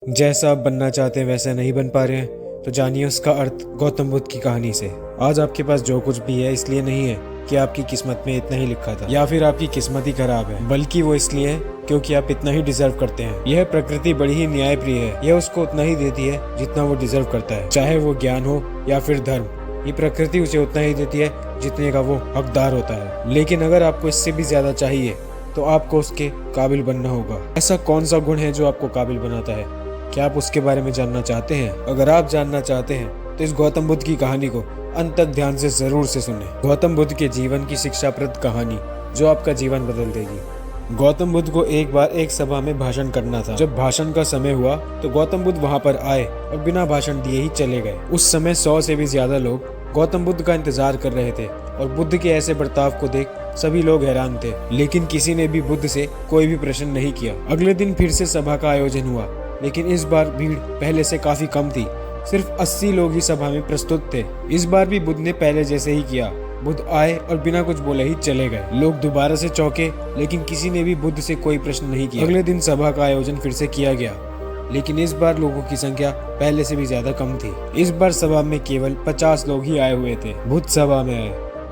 जैसा आप बनना चाहते हैं वैसा नहीं बन पा रहे हैं तो जानिए उसका अर्थ गौतम बुद्ध की कहानी से। आज आपके पास जो कुछ भी है इसलिए नहीं है कि आपकी किस्मत में इतना ही लिखा था या फिर आपकी किस्मत ही खराब है, बल्कि वो इसलिए है क्योंकि आप इतना ही डिजर्व करते हैं। यह प्रकृति बड़ी ही न्यायप्रिय है, यह उसको उतना ही देती है जितना वो डिजर्व करता है, चाहे वो ज्ञान हो या फिर धर्म। ये प्रकृति उसे उतना ही देती है जितने का वो हकदार होता है। लेकिन अगर आपको इससे भी ज्यादा चाहिए तो आपको उसके काबिल बनना होगा। ऐसा कौन सा गुण है जो आपको काबिल बनाता है? क्या आप उसके बारे में जानना चाहते हैं? अगर आप जानना चाहते हैं तो इस गौतम बुद्ध की कहानी को अंत तक ध्यान से जरूर से सुने। गौतम बुद्ध के जीवन की शिक्षाप्रद कहानी जो आपका जीवन बदल देगी। गौतम बुद्ध को एक बार एक सभा में भाषण करना था। जब भाषण का समय हुआ तो गौतम बुद्ध वहां पर आए और बिना भाषण दिए ही चले गए। उस समय 100 से भी ज्यादा लोग गौतम बुद्ध का इंतजार कर रहे थे और बुद्ध के ऐसे बर्ताव को देख सभी लोग हैरान थे, लेकिन किसी ने भी बुद्ध से कोई भी प्रश्न नहीं किया। अगले दिन फिर से सभा का आयोजन हुआ, लेकिन इस बार भीड़ पहले से काफी कम थी। सिर्फ 80 लोग ही सभा में प्रस्तुत थे। इस बार भी बुद्ध ने पहले जैसे ही किया। बुद्ध आए और बिना कुछ बोले ही चले गए। लोग दोबारा से चौंके, लेकिन किसी ने भी बुद्ध से कोई प्रश्न नहीं किया। अगले दिन सभा का आयोजन फिर से किया गया, लेकिन इस बार लोगों की संख्या पहले से भी ज्यादा कम थी। इस बार सभा में केवल 50 लोग ही आए हुए थे। बुद्ध सभा में आए,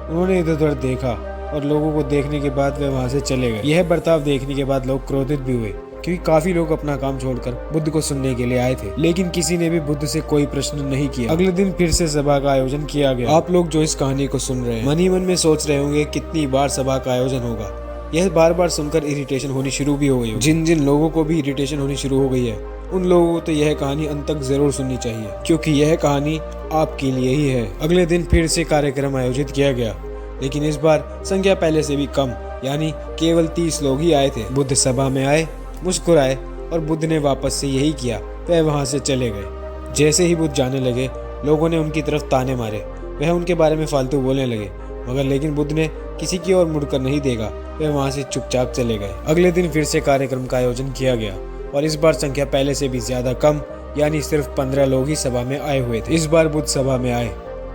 उन्होंने इधर उधर देखा और लोगों को देखने के बाद वे वहां से चले गए। यह बर्ताव देखने के बाद लोग क्रोधित भी हुए, क्योंकि काफी लोग अपना काम छोड़कर बुद्ध को सुनने के लिए आए थे, लेकिन किसी ने भी बुद्ध से कोई प्रश्न नहीं किया। अगले दिन फिर से सभा का आयोजन किया गया। आप लोग जो इस कहानी को सुन रहे हैं मन ही मन में सोच रहे होंगे कितनी बार सभा का आयोजन होगा। यह बार बार सुनकर इरिटेशन होनी शुरू भी हो गई। जिन जिन लोगों को भी इरिटेशन होनी शुरू हो गई है उन लोगों को तो यह कहानी अंत तक जरूर सुननी चाहिए, क्योंकि यह कहानी आपके लिए ही है। अगले दिन फिर से कार्यक्रम आयोजित किया गया, लेकिन इस बार संख्या पहले से भी कम, यानी केवल 30 लोग ही आए थे। बुद्ध सभा में आए, मुस्कुराए और बुद्ध ने वापस से यही किया। वह वहां से चले गए। जैसे ही बुद्ध जाने लगे लोगों ने उनकी तरफ ताने मारे। वह उनके बारे में फालतू बोलने लगे, मगर लेकिन बुद्ध ने किसी की ओर मुड़कर नहीं देखा। वह वहां से चुपचाप चले गए। अगले दिन फिर से कार्यक्रम का आयोजन किया गया और इस बार संख्या पहले से भी ज्यादा कम, यानी सिर्फ 15 लोग ही सभा में आए हुए थे। इस बार बुद्ध सभा में आए,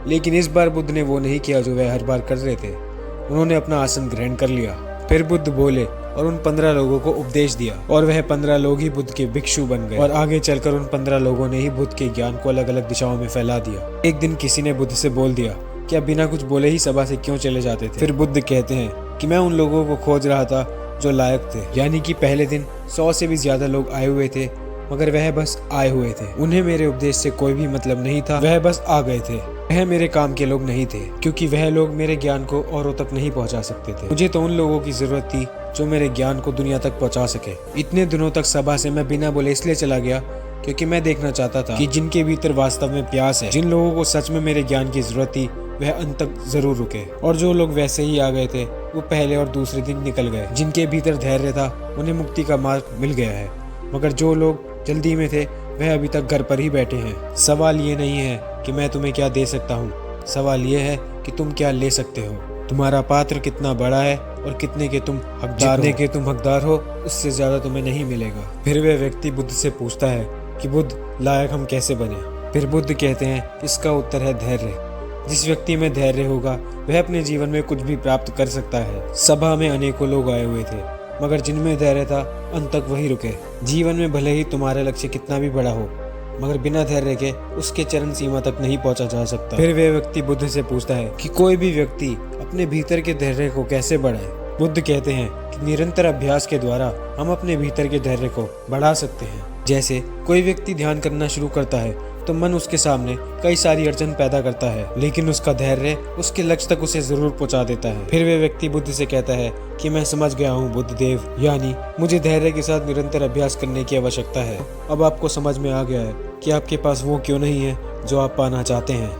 लेकिन इस बार बुद्ध ने वो नहीं किया जो वह हर बार कर रहे थे। उन्होंने अपना आसन ग्रहण कर लिया। फिर बुद्ध बोले और उन 15 लोगों को उपदेश दिया, और वह 15 लोग ही बुद्ध के भिक्षु बन गए। और आगे चलकर उन 15 लोगों ने ही बुद्ध के ज्ञान को अलग अलग दिशाओं में फैला दिया। एक दिन किसी ने बुद्ध से बोल दिया कि आप बिना कुछ बोले ही सभा से क्यों चले जाते थे? फिर बुद्ध कहते हैं कि मैं उन लोगों को खोज रहा था जो लायक थे। यानी कि पहले दिन 100 से भी ज्यादा लोग आए हुए थे, मगर वह बस आए हुए थे। उन्हें मेरे उपदेश से कोई भी मतलब नहीं था, वह बस आ गए थे। वह मेरे काम के लोग नहीं थे, क्योंकि वह लोग मेरे ज्ञान को औरों तक नहीं पहुंचा सकते थे। मुझे तो उन लोगों की जरूरत थी जो मेरे ज्ञान को दुनिया तक पहुंचा सके। इतने दिनों तक सभा से मैं बिना बोले इसलिए चला गया क्योंकि मैं देखना चाहता था कि जिनके भीतर वास्तव में प्यास है, जिन लोगों को सच में मेरे ज्ञान की जरूरत थी, वह अंत तक जरूर रुके। और जो लोग वैसे ही आ गए थे वो पहले और दूसरे दिन निकल गए। जिनके भीतर धैर्य था उन्हें मुक्ति का मार्ग मिल गया है, मगर जो लोग जल्दी में थे वह अभी तक घर पर ही बैठे हैं। सवाल ये नहीं है कि मैं तुम्हें क्या दे सकता हूँ, सवाल ये है कि तुम क्या ले सकते हो। तुम्हारा पात्र कितना बड़ा है और कितने के तुम हकदार हो। जितने के तुम हकदार हो उससे ज्यादा तुम्हें नहीं मिलेगा। फिर वह व्यक्ति बुद्ध से पूछता है कि बुद्ध, लायक हम कैसे बने? फिर बुद्ध कहते हैं इसका उत्तर है धैर्य। जिस व्यक्ति में धैर्य होगा वह अपने जीवन में कुछ भी प्राप्त कर सकता है। सभा में अनेकों लोग आए हुए थे, मगर जिनमें धैर्य था अंत तक वही रुके। जीवन में भले ही तुम्हारा लक्ष्य कितना भी बड़ा हो, मगर बिना धैर्य के उसके चरण सीमा तक नहीं पहुंचा जा सकता। फिर वह व्यक्ति बुद्ध से पूछता है कि कोई भी व्यक्ति अपने भीतर के धैर्य को कैसे बढ़ाए? बुद्ध कहते हैं कि निरंतर अभ्यास के द्वारा हम अपने भीतर के धैर्य को बढ़ा सकते हैं। जैसे कोई व्यक्ति ध्यान करना शुरू करता है तो मन उसके सामने कई सारी अड़चन पैदा करता है, लेकिन उसका धैर्य उसके लक्ष्य तक उसे जरूर पहुंचा देता है। फिर वह व्यक्ति बुद्ध से कहता है कि मैं समझ गया हूँ बुद्ध देव, यानी मुझे धैर्य के साथ निरंतर अभ्यास करने की आवश्यकता है। अब आपको समझ में आ गया है कि आपके पास वो क्यों नहीं है जो आप पाना चाहते हैं,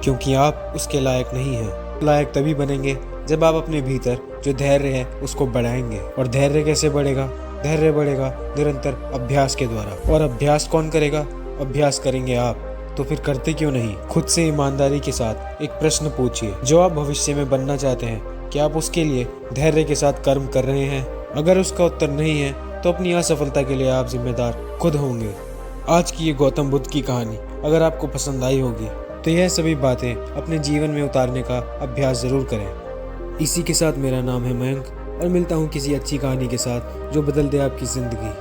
क्योंकि आप उसके लायक नहीं हैं। लायक तभी बनेंगे जब आप अपने भीतर जो धैर्य है उसको बढ़ाएंगे। और धैर्य कैसे बढ़ेगा? धैर्य बढ़ेगा निरंतर अभ्यास के द्वारा। और अभ्यास कौन करेगा? अभ्यास करेंगे आप। तो फिर करते क्यों नहीं? खुद से ईमानदारी के साथ एक प्रश्न पूछिए, जो आप भविष्य में बनना चाहते हैं, क्या आप उसके लिए धैर्य के साथ कर्म कर रहे हैं? अगर उसका उत्तर नहीं है तो अपनी असफलता के लिए आप जिम्मेदार खुद होंगे। आज की ये गौतम बुद्ध की कहानी अगर आपको पसंद आई होगी तो यह सभी बातें अपने जीवन में उतारने का अभ्यास जरूर करें। इसी के साथ मेरा नाम है मयंक और मिलता हूँ किसी अच्छी कहानी के साथ जो बदल दे आपकी जिंदगी।